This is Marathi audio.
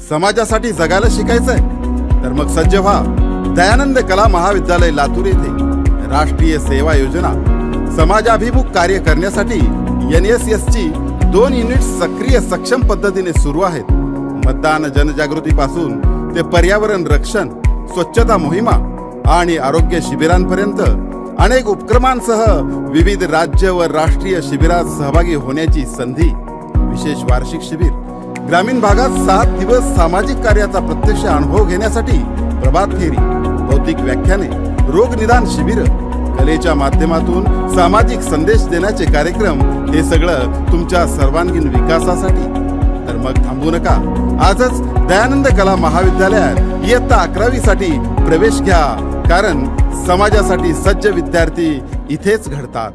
समाजासाठी जगायला शिकायचंय तर मग सज्ज व्हा दयानंद कला महाविद्यालय लातूर येथे राष्ट्रीय सेवा योजना समाजाभिमुख कार्य करण्यासाठी NSS ची 2 युनिट सक्रिय सक्षम पद्धतीने सुरू आहेत। मतदान जनजागृतीपासून ते पर्यावरण रक्षण, स्वच्छता मोहिमा आणि आरोग्य शिबिरांपर्यंत अनेक उपक्रमांसह विविध राज्य व राष्ट्रीय शिबिरात सहभागी होण्याची संधी। विशेष वार्षिक शिबिर, ग्रामीण भागात 7 दिवस सामाजिक कार्याचा प्रत्यक्ष अनुभव घेण्यासाठी प्रभात फेरी, भौतिक व्याख्याने, रोग निदान शिबिर, कलेच्या माध्यमातून सामाजिक संदेश देण्याचे कार्यक्रम, हे सगळं तुमच्या सर्वांगीण विकासासाठी। तर मग थांबू नका, आजच दयानंद कला महाविद्यालयात इयत्ता 11वी साठी प्रवेश घ्या, कारण समाजासाठी सज्ज विद्यार्थी इथेच घडतात।